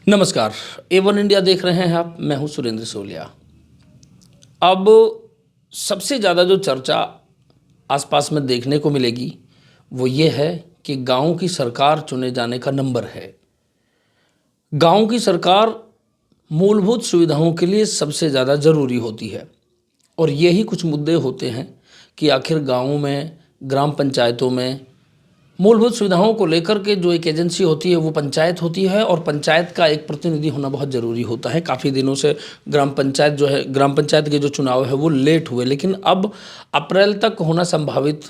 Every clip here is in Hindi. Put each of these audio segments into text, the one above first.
नमस्कार। A1 इंडिया देख रहे हैं आप। मैं हूं सुरेंद्र सोलिया। अब सबसे ज़्यादा जो चर्चा आसपास में देखने को मिलेगी वो ये है कि गांव की सरकार चुने जाने का नंबर है। गांव की सरकार मूलभूत सुविधाओं के लिए सबसे ज़्यादा ज़रूरी होती है और यही कुछ मुद्दे होते हैं कि आखिर गाँवों में, ग्राम पंचायतों में मूलभूत सुविधाओं को लेकर के जो एक एजेंसी होती है वो पंचायत होती है और पंचायत का एक प्रतिनिधि होना बहुत ज़रूरी होता है। काफ़ी दिनों से ग्राम पंचायत के जो चुनाव है वो लेट हुए, लेकिन अब अप्रैल तक होना संभावित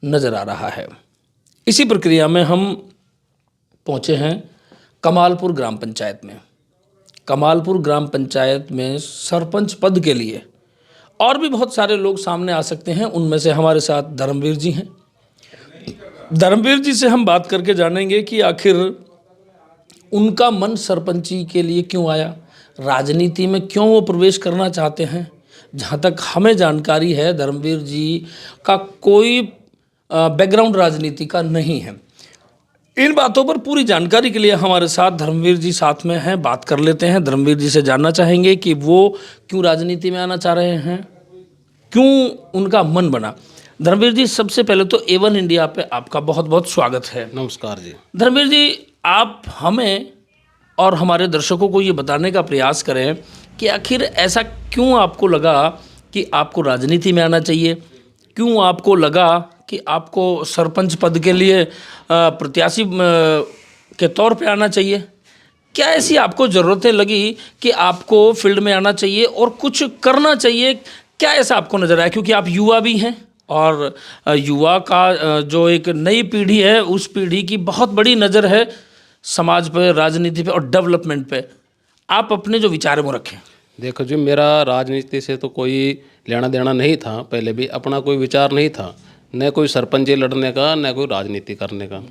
नज़र आ रहा है। इसी प्रक्रिया में हम पहुँचे हैं कमालपुर ग्राम पंचायत में। कमालपुर ग्राम पंचायत में सरपंच पद के लिए और भी बहुत सारे लोग सामने आ सकते हैं। उनमें से हमारे साथ धर्मवीर जी हैं। धर्मवीर जी से हम बात करके जानेंगे कि आखिर उनका मन सरपंची के लिए क्यों आया, राजनीति में क्यों वो प्रवेश करना चाहते हैं। जहाँ तक हमें जानकारी है, धर्मवीर जी का कोई बैकग्राउंड राजनीति का नहीं है। इन बातों पर पूरी जानकारी के लिए हमारे साथ धर्मवीर जी साथ में हैं। बात कर लेते हैं। धर्मवीर जी से जानना चाहेंगे कि वो क्यों राजनीति में आना चाह रहे हैं, क्यों उनका मन बना। धर्मवीर जी, सबसे पहले तो A1 इंडिया पे आपका बहुत बहुत स्वागत है। नमस्कार जी। धर्मवीर जी, आप हमें और हमारे दर्शकों को ये बताने का प्रयास करें कि आखिर ऐसा क्यों आपको लगा कि आपको राजनीति में आना चाहिए, क्यों आपको लगा कि आपको सरपंच पद के लिए प्रत्याशी के तौर पे आना चाहिए। क्या ऐसी आपको ज़रूरतें लगी कि आपको फील्ड में आना चाहिए और कुछ करना चाहिए? क्या ऐसा आपको नज़र आया, क्योंकि आप युवा भी हैं और युवा का जो एक नई पीढ़ी है उस पीढ़ी की बहुत बड़ी नज़र है समाज पे, राजनीति पे और डेवलपमेंट पे। आप अपने जो विचार वो रखें। देखो जी, मेरा राजनीति से तो कोई लेना देना नहीं था। पहले भी अपना कोई विचार नहीं था, न कोई सरपंच लड़ने का, न कोई राजनीति करने का।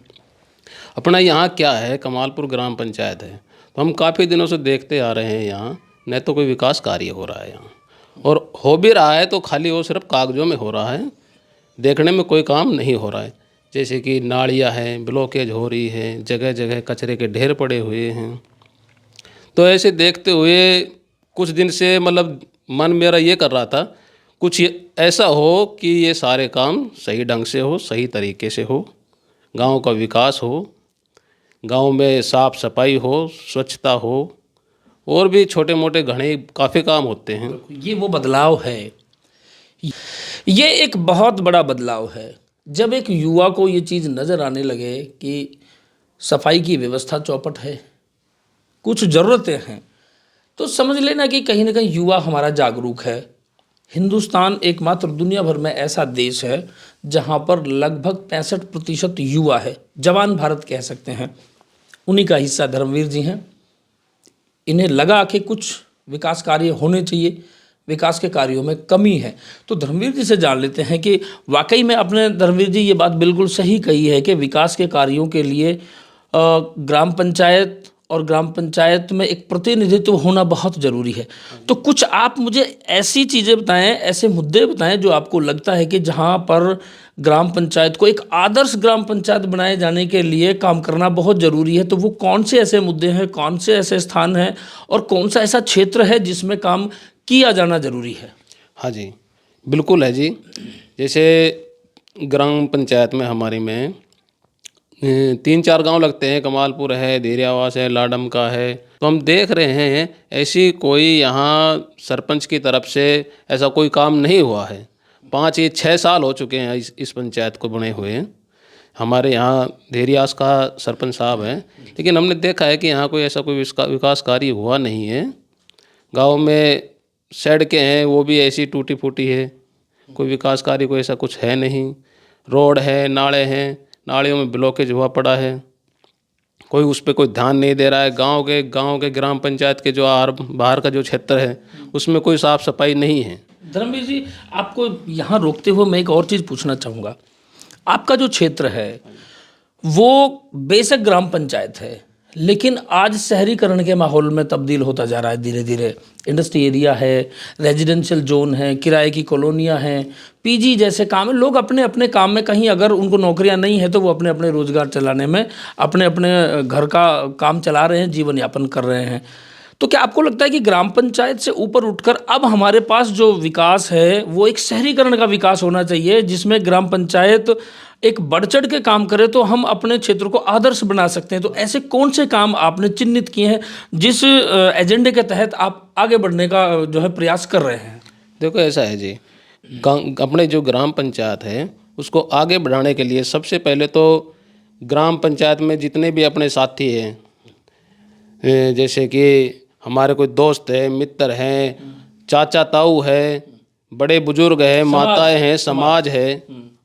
अपना यहाँ क्या है, कमालपुर ग्राम पंचायत है, तो हम काफ़ी दिनों से देखते आ रहे हैं यहाँ न तो कोई विकास कार्य हो रहा है यहाँ, और हो भी रहा है तो खाली वो सिर्फ कागजों में हो रहा है, देखने में कोई काम नहीं हो रहा है। जैसे कि नालियाँ हैं, ब्लॉकेज हो रही है, जगह जगह कचरे के ढेर पड़े हुए हैं। तो ऐसे देखते हुए कुछ दिन से मतलब मन मेरा ये कर रहा था कुछ ऐसा हो कि ये सारे काम सही ढंग से हो, सही तरीके से हो, गांव का विकास हो, गांव में साफ सफाई हो, स्वच्छता हो, और भी छोटे मोटे घने काफ़ी काम होते हैं। ये वो बदलाव है, ये एक बहुत बड़ा बदलाव है। जब एक युवा को ये चीज़ नज़र आने लगे कि सफाई की व्यवस्था चौपट है, कुछ ज़रूरतें हैं, तो समझ लेना कि कहीं ना कहीं युवा हमारा जागरूक है। हिंदुस्तान एकमात्र दुनिया भर में ऐसा देश है जहाँ पर लगभग 65% युवा है, जवान भारत कह सकते हैं। उन्हीं का हिस्सा धर्मवीर जी हैं। इन्हें लगा कि कुछ विकास कार्य होने चाहिए, विकास के कार्यों में कमी है। तो धर्मवीर जी से जान लेते हैं कि वाकई में आपने, धर्मवीर जी, ये बात बिल्कुल सही कही है कि विकास के कार्यों के लिए ग्राम पंचायत और ग्राम पंचायत में एक प्रतिनिधित्व होना बहुत ज़रूरी है। तो कुछ आप मुझे ऐसी चीज़ें बताएं, ऐसे मुद्दे बताएं जो आपको लगता है कि जहां पर ग्राम पंचायत को एक आदर्श ग्राम पंचायत बनाए जाने के लिए काम करना बहुत ज़रूरी है। तो वो कौन से ऐसे मुद्दे हैं, कौन से ऐसे स्थान हैं और कौन सा ऐसा क्षेत्र है जिसमें काम किया जाना ज़रूरी है? हाँ जी, बिल्कुल है जी। जैसे ग्राम पंचायत में हमारी में 3-4 गांव लगते हैं। कमालपुर है, धीरियावास है, लाडम का है। तो हम देख रहे हैं ऐसी कोई यहाँ सरपंच की तरफ से ऐसा कोई काम नहीं हुआ है। 5-6 साल हो चुके हैं इस पंचायत को बने हुए। हमारे यहाँ धीरियास का सरपंच साहब हैं, लेकिन हमने देखा है कि यहाँ कोई ऐसा कोई विकास कार्य हुआ नहीं है। गाँव में सड़कें हैं, वो भी ऐसी टूटी फूटी है, कोई विकास कार्य कोई ऐसा कुछ है नहीं। रोड है, नाले हैं, नालियों में ब्लॉकेज हुआ पड़ा है, कोई उस पर कोई ध्यान नहीं दे रहा है। गांव के ग्राम पंचायत के जो बाहर का जो क्षेत्र है उसमें कोई साफ सफाई नहीं है। धर्मवीर जी, आपको यहाँ रोकते हुए मैं एक और चीज़ पूछना चाहूँगा। आपका जो क्षेत्र है वो बेशक ग्राम पंचायत है, लेकिन आज शहरीकरण के माहौल में तब्दील होता जा रहा है धीरे धीरे। इंडस्ट्री एरिया है, रेजिडेंशियल जोन है, किराए की कॉलोनियाँ हैं, पीजी जैसे काम है। लोग अपने अपने काम में, कहीं अगर उनको नौकरियां नहीं है तो वो अपने अपने रोजगार चलाने में अपने अपने घर का काम चला रहे हैं, जीवन यापन कर रहे हैं। तो क्या आपको लगता है कि ग्राम पंचायत से ऊपर उठकर अब हमारे पास जो विकास है वो एक शहरीकरण का विकास होना चाहिए, जिसमें ग्राम पंचायत एक बढ़ चढ़ के काम करे तो हम अपने क्षेत्र को आदर्श बना सकते हैं? तो ऐसे कौन से काम आपने चिन्हित किए हैं जिस एजेंडे के तहत आप आगे बढ़ने का जो है प्रयास कर रहे हैं? देखो ऐसा है जी, अपने जो ग्राम पंचायत है उसको आगे बढ़ाने के लिए सबसे पहले तो ग्राम पंचायत में जितने भी अपने साथी हैं, जैसे कि हमारे कोई दोस्त है, मित्र हैं, चाचा ताऊ है, बड़े बुजुर्ग हैं, माताएं हैं, समाज है,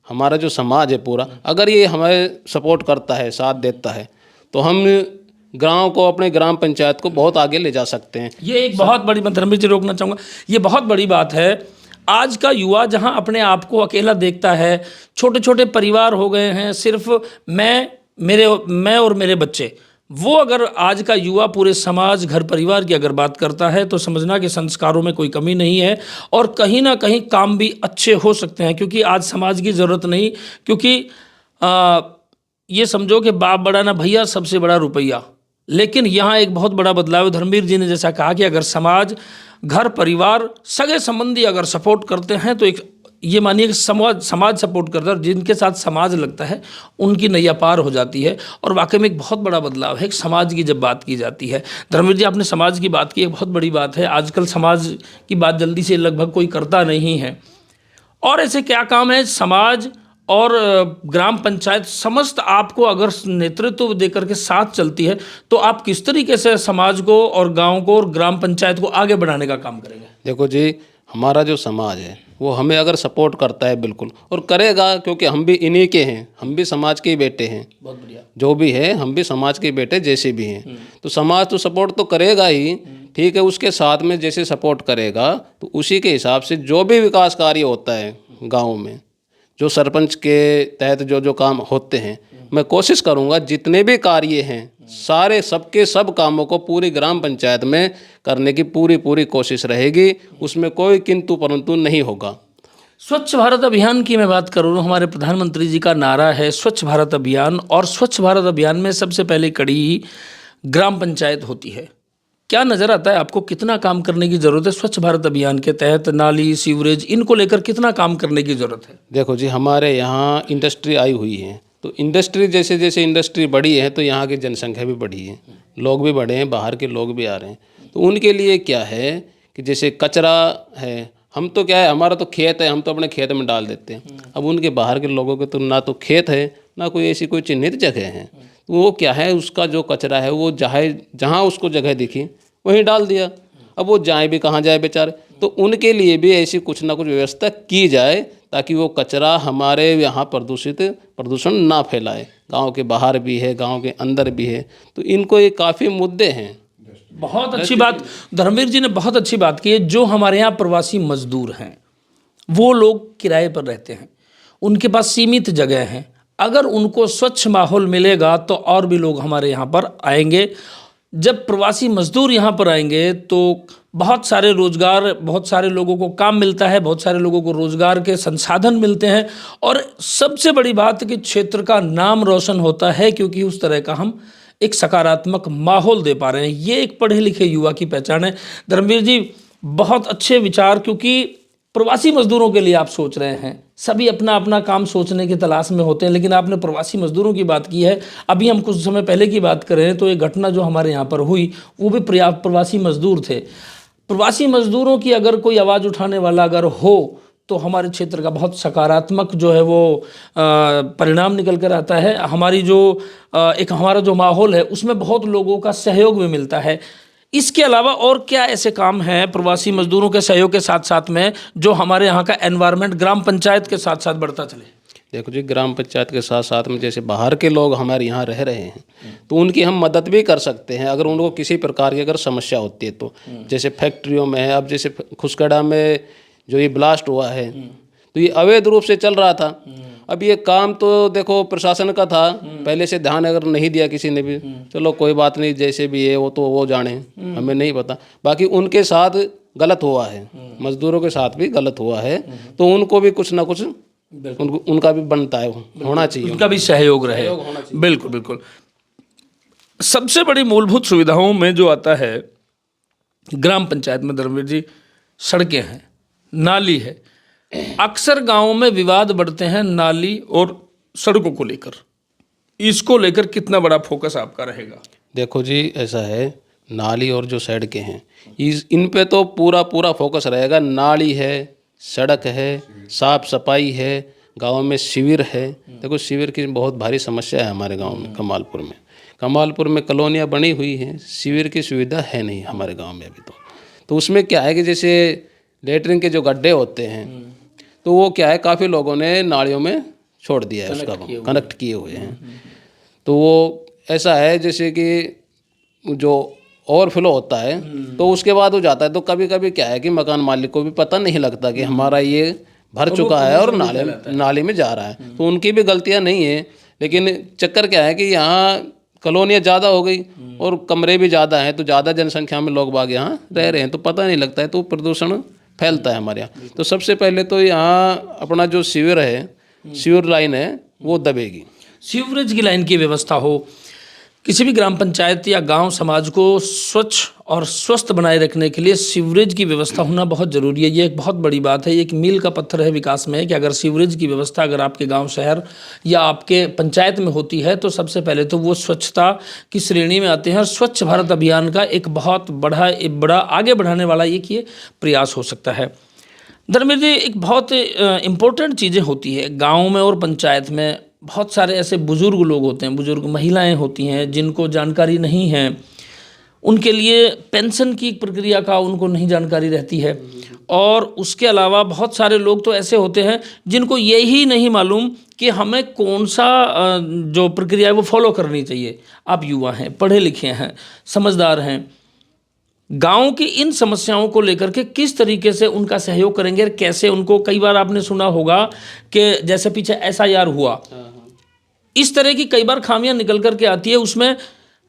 हमारा जो समाज है पूरा, अगर ये हमें सपोर्ट करता है, साथ देता है, तो हम गांव को, अपने ग्राम पंचायत को बहुत आगे ले जा सकते हैं। ये एक बहुत बड़ी, मैं धर्मवीर जी रोकना चाहूँगा, ये बहुत बड़ी बात है। आज का युवा जहाँ अपने आप को अकेला देखता है, छोटे छोटे परिवार हो गए हैं, सिर्फ मैं और मेरे बच्चे, वो अगर आज का युवा पूरे समाज, घर परिवार की अगर बात करता है तो समझना कि संस्कारों में कोई कमी नहीं है और कहीं ना कहीं काम भी अच्छे हो सकते हैं। क्योंकि आज समाज की ज़रूरत नहीं, क्योंकि ये समझो कि बाप बड़ा ना भैया, सबसे बड़ा रुपया। लेकिन यहाँ एक बहुत बड़ा बदलाव है। धर्मवीर जी ने जैसा कहा कि अगर समाज, घर परिवार, सगे संबंधी अगर सपोर्ट करते हैं तो एक ये मानिए कि समाज सपोर्ट करता है, जिनके साथ समाज लगता है उनकी नैया पार हो जाती है। और वाकई में एक बहुत बड़ा बदलाव है समाज की जब बात की जाती है। धर्मवीर जी, आपने समाज की बात की, एक बहुत बड़ी बात है। आजकल समाज की बात जल्दी से लगभग कोई करता नहीं है। और ऐसे क्या काम है समाज और ग्राम पंचायत समस्त आपको अगर नेतृत्व देकर के साथ चलती है तो आप किस तरीके से समाज को और गाँव को और ग्राम पंचायत को आगे बढ़ाने का काम करेंगे? देखो जी, हमारा जो समाज है वो हमें अगर सपोर्ट करता है, बिल्कुल, और करेगा, क्योंकि हम भी इन्हीं के हैं, हम भी समाज के ही बेटे हैं। बहुत बढ़िया। जो भी है हम भी समाज के बेटे जैसे भी हैं, तो समाज तो सपोर्ट तो करेगा ही, ठीक है। उसके साथ में जैसे सपोर्ट करेगा तो उसी के हिसाब से जो भी विकास कार्य होता है गाँव में, जो सरपंच के तहत जो जो काम होते हैं, मैं कोशिश करूँगा जितने भी कार्य हैं सारे सबके सब कामों को पूरी ग्राम पंचायत में करने की पूरी कोशिश रहेगी। उसमें कोई किंतु परंतु नहीं होगा। स्वच्छ भारत अभियान की मैं बात करूँ, हमारे प्रधानमंत्री जी का नारा है स्वच्छ भारत अभियान, और स्वच्छ भारत अभियान में सबसे पहले कड़ी ग्राम पंचायत होती है। क्या नज़र आता है आपको, कितना काम करने की ज़रूरत है स्वच्छ भारत अभियान के तहत? नाली, सीवरेज, इनको लेकर कितना काम करने की ज़रूरत है? देखो जी, हमारे यहाँ इंडस्ट्री आई हुई है, तो इंडस्ट्री जैसे जैसे इंडस्ट्री बढ़ी है तो यहाँ की जनसंख्या भी बढ़ी है, लोग भी बढ़े हैं, बाहर के लोग भी आ रहे हैं। तो उनके लिए क्या है कि जैसे कचरा है, हम तो क्या है, हमारा तो खेत है, हम तो अपने खेत में डाल देते हैं। अब उनके बाहर के लोगों के तो ना तो खेत है, ना कोई ऐसी कोई चिन्हित जगह है, तो वो क्या है, उसका जो कचरा है वो जहाँ उसको जगह दिखी वहीं डाल दिया। अब वो जाए भी कहाँ जाए बेचारे। तो उनके लिए भी ऐसी कुछ ना कुछ व्यवस्था की जाए ताकि वो कचरा हमारे यहाँ प्रदूषण ना फैलाए। गांव के बाहर भी है, गांव के अंदर भी है, तो इनको ये काफ़ी मुद्दे हैं। बहुत अच्छी बात धर्मवीर जी ने बहुत अच्छी बात की है। जो हमारे यहाँ प्रवासी मजदूर हैं, वो लोग किराए पर रहते हैं, उनके पास सीमित जगह है। अगर उनको स्वच्छ माहौल मिलेगा तो और भी लोग हमारे यहाँ पर आएंगे। जब प्रवासी मजदूर यहाँ पर आएंगे तो बहुत सारे रोजगार, बहुत सारे लोगों को काम मिलता है, बहुत सारे लोगों को रोजगार के संसाधन मिलते हैं, और सबसे बड़ी बात कि क्षेत्र का नाम रोशन होता है, क्योंकि उस तरह का हम एक सकारात्मक माहौल दे पा रहे हैं। ये एक पढ़े लिखे युवा की पहचान है। धर्मवीर जी, बहुत अच्छे विचार, क्योंकि प्रवासी मजदूरों के लिए आप सोच रहे हैं। सभी अपना अपना काम सोचने की तलाश में होते हैं, लेकिन आपने प्रवासी मजदूरों की बात की है। अभी हम कुछ समय पहले की बात कर रहे हैं तो ये घटना जो हमारे यहाँ पर हुई वो भी प्रवासी मजदूर थे। प्रवासी मजदूरों की अगर कोई आवाज़ उठाने वाला अगर हो तो हमारे क्षेत्र का बहुत सकारात्मक जो है वो परिणाम निकल कर आता है। हमारी जो हमारा जो माहौल है उसमें बहुत लोगों का सहयोग भी मिलता है। इसके अलावा और क्या ऐसे काम हैं प्रवासी मजदूरों के सहयोग के साथ साथ में जो हमारे यहाँ का एनवायरनमेंट ग्राम पंचायत के साथ साथ बढ़ता चले? देखो जी, ग्राम पंचायत के साथ साथ में जैसे बाहर के लोग हमारे यहाँ रह रहे हैं तो उनकी हम मदद भी कर सकते हैं अगर उनको किसी प्रकार की अगर समस्या होती है तो। जैसे फैक्ट्रियों में है, अब जैसे खुसकड़ा में जो ये ब्लास्ट हुआ है तो ये अवैध रूप से चल रहा था। अब ये काम तो देखो प्रशासन का था, पहले से ध्यान अगर नहीं दिया किसी ने भी, चलो कोई बात नहीं, जैसे भी है वो तो वो जाने, हमें नहीं पता। बाकी उनके साथ गलत हुआ है, मजदूरों के साथ भी गलत हुआ है, तो उनको भी कुछ ना कुछ उनका भी बनता है, होना चाहिए, उनका भी सहयोग रहे। बिल्कुल बिल्कुल। सबसे बड़ी मूलभूत सुविधाओं में जो आता है ग्राम पंचायत में धर्मवीर जी, सड़कें हैं, नाली है। अक्सर गांवों में विवाद बढ़ते हैं नाली और सड़कों को लेकर, इसको लेकर कितना बड़ा फोकस आपका रहेगा? देखो जी, ऐसा है, नाली और जो सड़कें हैं इन पे तो पूरा पूरा फोकस रहेगा। नाली है, सड़क है, साफ सफाई है, गांव में शिविर है। देखो शिविर की बहुत भारी समस्या है हमारे गांव में, कमालपुर में कॉलोनियाँ बनी हुई हैं, शिविर की सुविधा है नहीं हमारे गांव में अभी तो उसमें क्या है कि जैसे लेटरिन के जो गड्ढे होते हैं तो वो क्या है, काफ़ी लोगों ने नालियों में छोड़ दिया है, उसका कनेक्ट किए हुए हैं। तो वो ऐसा है जैसे कि जो ओवरफ्लो होता है तो उसके बाद हो जाता है, तो कभी कभी क्या है कि मकान मालिक को भी पता नहीं लगता कि हमारा ये भर चुका है और नाले में जा रहा है, तो उनकी भी गलतियां नहीं है। लेकिन चक्कर क्या है कि यहाँ कॉलोनियाँ ज़्यादा हो गई और कमरे भी ज़्यादा हैं, तो ज़्यादा जनसंख्या में लोग बाग यहाँ रह रहे हैं, तो पता नहीं लगता है, तो प्रदूषण फैलता है हमारे यहाँ। तो सबसे पहले तो यहाँ अपना जो सीवर है, सीवर लाइन है, वो दबेगी। सीवरेज की लाइन की व्यवस्था हो, किसी भी ग्राम पंचायत या गांव समाज को स्वच्छ और स्वस्थ बनाए रखने के लिए सीवरेज की व्यवस्था होना बहुत ज़रूरी है। ये एक बहुत बड़ी बात है, ये एक मील का पत्थर है विकास में, कि अगर सीवरेज की व्यवस्था अगर आपके गांव शहर या आपके पंचायत में होती है तो सबसे पहले तो वो स्वच्छता की श्रेणी में आते हैं। और स्वच्छ भारत अभियान का एक बहुत बड़ा आगे बढ़ाने वाला एक ये प्रयास हो सकता है। धर्मेंद्र जी, एक बहुत इम्पोर्टेंट चीज़ें होती है गाँव में और पंचायत में। बहुत सारे ऐसे बुज़ुर्ग लोग होते हैं, बुज़ुर्ग महिलाएं होती हैं जिनको जानकारी नहीं है, उनके लिए पेंशन की प्रक्रिया का उनको नहीं जानकारी रहती है। और उसके अलावा बहुत सारे लोग तो ऐसे होते हैं जिनको यही नहीं मालूम कि हमें कौन सा जो प्रक्रिया है वो फॉलो करनी चाहिए। आप युवा हैं, पढ़े लिखे हैं, समझदार हैं, गांव की इन समस्याओं को लेकर के किस तरीके से उनका सहयोग करेंगे, कैसे उनको, कई बार आपने सुना होगा कि जैसे पीछे SIR हुआ, इस तरह की कई बार खामियां निकल करके आती है। उसमें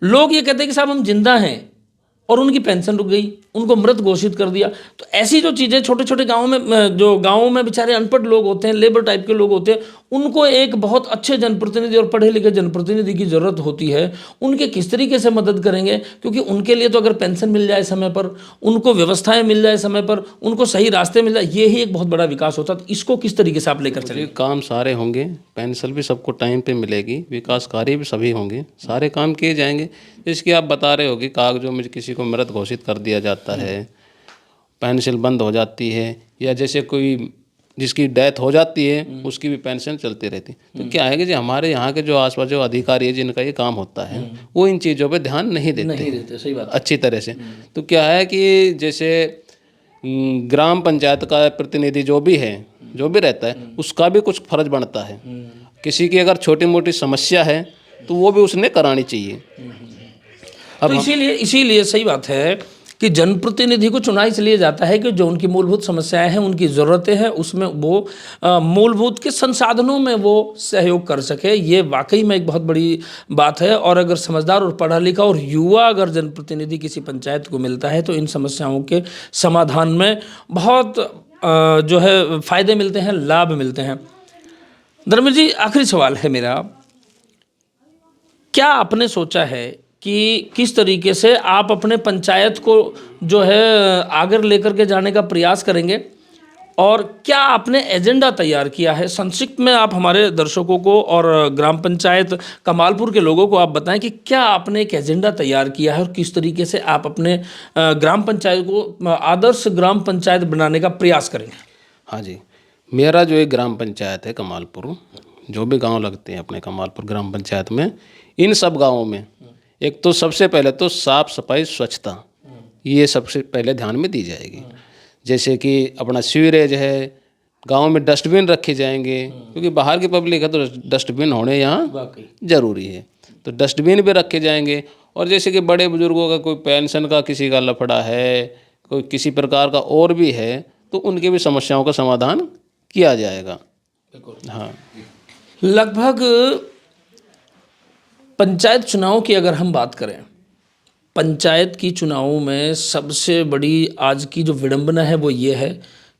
लोग ये कहते हैं कि साहब हम जिंदा हैं और उनकी पेंशन रुक गई, उनको मृत घोषित कर दिया। तो ऐसी जो चीज़ें छोटे छोटे गाँव में, जो गाँव में बेचारे अनपढ़ लोग होते हैं, लेबर टाइप के लोग होते हैं, उनको एक बहुत अच्छे जनप्रतिनिधि और पढ़े लिखे जनप्रतिनिधि की ज़रूरत होती है। उनके किस तरीके से मदद करेंगे, क्योंकि उनके लिए तो अगर पेंशन मिल जाए समय पर, उनको व्यवस्थाएं मिल जाए समय पर, उनको सही रास्ते मिल जाए, ये ही एक बहुत बड़ा विकास होता है। तो इसको किस तरीके से आप लेकर चलेंगे? काम सारे होंगे, पेंशन भी सबको टाइम पे मिलेगी, विकास कार्य भी सभी होंगे, सारे काम किए जाएंगे। जिसकी आप बता रहे हो कि कागजों में किसी को मृत घोषित कर दिया जाता है, पेंशन बंद हो जाती है, या जैसे कोई जिसकी डेथ हो जाती है उसकी भी पेंशन चलती रहती है। तो क्या है कि जो हमारे यहाँ के जो आसपास जो अधिकारी है जिनका ये काम होता है वो इन चीज़ों पे ध्यान नहीं देते सही बात, अच्छी तरह से। तो क्या है कि जैसे ग्राम पंचायत का प्रतिनिधि जो भी रहता है उसका भी कुछ फर्ज बनता है। किसी की अगर छोटी मोटी समस्या है तो वो भी उसने करानी चाहिए। तो इसीलिए सही बात है कि जनप्रतिनिधि को चुना इसलिए जाता है कि जो उनकी मूलभूत समस्याएं हैं, उनकी ज़रूरतें हैं, उसमें वो मूलभूत के संसाधनों में वो सहयोग कर सके। ये वाकई में एक बहुत बड़ी बात है। और अगर समझदार और पढ़ा लिखा और युवा अगर जनप्रतिनिधि किसी पंचायत को मिलता है तो इन समस्याओं के समाधान में बहुत जो है फ़ायदे मिलते हैं, लाभ मिलते हैं। धर्मेंद्र जी, आखिरी सवाल है मेरा, क्या आपने सोचा है कि किस तरीके से आप अपने पंचायत को जो है आगे लेकर के जाने का प्रयास करेंगे, और क्या आपने एजेंडा तैयार किया है? संक्षिप्त में आप हमारे दर्शकों को और ग्राम पंचायत कमालपुर के लोगों को आप बताएं कि क्या आपने एक एजेंडा तैयार किया है और किस तरीके से आप अपने ग्राम पंचायत को आदर्श ग्राम पंचायत बनाने का प्रयास करेंगे। हाँ जी, मेरा जो एक ग्राम पंचायत है कमालपुर, जो भी गांव लगते हैं अपने कमालपुर ग्राम पंचायत में, इन सब गांवों में एक तो सबसे पहले तो साफ सफाई स्वच्छता, ये सबसे पहले ध्यान में दी जाएगी। जैसे कि अपना सीवरेज है, गांव में डस्टबिन रखे जाएंगे, क्योंकि बाहर की पब्लिक है तो डस्टबिन होने यहाँ ज़रूरी है, तो डस्टबिन भी रखे जाएंगे। और जैसे कि बड़े बुजुर्गों का कोई पेंशन का किसी का लफड़ा है, कोई किसी प्रकार का और भी है, तो उनके भी समस्याओं का समाधान किया जाएगा। हाँ, लगभग पंचायत चुनाव की अगर हम बात करें, पंचायत की चुनावों में सबसे बड़ी आज की जो विडंबना है वो ये है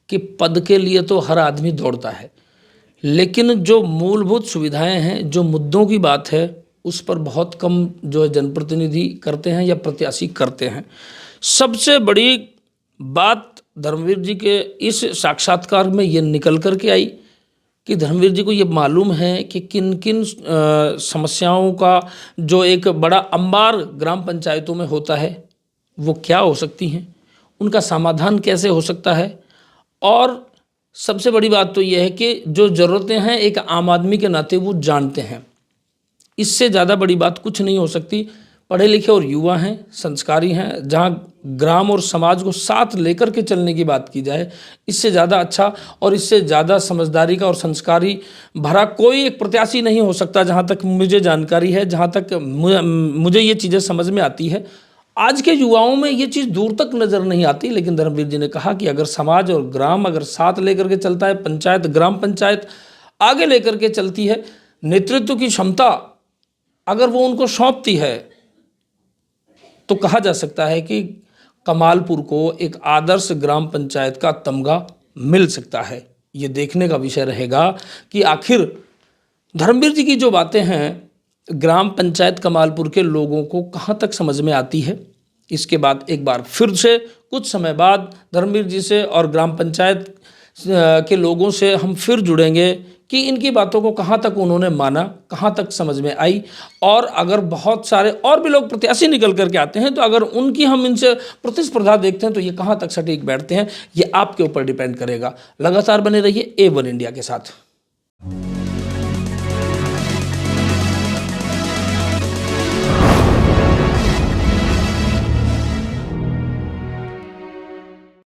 कि पद के लिए तो हर आदमी दौड़ता है, लेकिन जो मूलभूत सुविधाएं हैं, जो मुद्दों की बात है, उस पर बहुत कम जो है जनप्रतिनिधि करते हैं या प्रत्याशी करते हैं। सबसे बड़ी बात धर्मवीर जी के इस साक्षात्कार में ये निकल कर के आई कि धर्मवीर जी को ये मालूम है कि किन किन समस्याओं का जो एक बड़ा अंबार ग्राम पंचायतों में होता है वो क्या हो सकती हैं, उनका समाधान कैसे हो सकता है, और सबसे बड़ी बात तो ये है कि जो ज़रूरतें हैं एक आम आदमी के नाते वो जानते हैं। इससे ज़्यादा बड़ी बात कुछ नहीं हो सकती। पढ़े लिखे और युवा हैं, संस्कारी हैं, जहाँ ग्राम और समाज को साथ लेकर के चलने की बात की जाए, इससे ज़्यादा अच्छा और इससे ज़्यादा समझदारी का और संस्कारी भरा कोई एक प्रत्याशी नहीं हो सकता, जहाँ तक मुझे जानकारी है, जहाँ तक मुझे ये चीज़ें समझ में आती है। आज के युवाओं में ये चीज़ दूर तक नज़र नहीं आती, लेकिन धर्मवीर जी ने कहा कि अगर समाज और ग्राम अगर साथ लेकर के चलता है, पंचायत ग्राम पंचायत आगे लेकर के चलती है, नेतृत्व की क्षमता अगर वो उनको सौंपती है, तो कहा जा सकता है कि कमालपुर को एक आदर्श ग्राम पंचायत का तमगा मिल सकता है। ये देखने का विषय रहेगा कि आखिर धर्मवीर जी की जो बातें हैं ग्राम पंचायत कमालपुर के लोगों को कहाँ तक समझ में आती है। इसके बाद एक बार फिर से कुछ समय बाद धर्मवीर जी से और ग्राम पंचायत के लोगों से हम फिर जुड़ेंगे कि इनकी बातों को कहाँ तक उन्होंने माना, कहाँ तक समझ में आई, और अगर बहुत सारे और भी लोग प्रत्याशी निकल करके आते हैं तो अगर उनकी हम इनसे प्रतिस्पर्धा देखते हैं तो ये कहाँ तक सटीक बैठते हैं, ये आपके ऊपर डिपेंड करेगा। लगातार बने रहिए A1 इंडिया के साथ।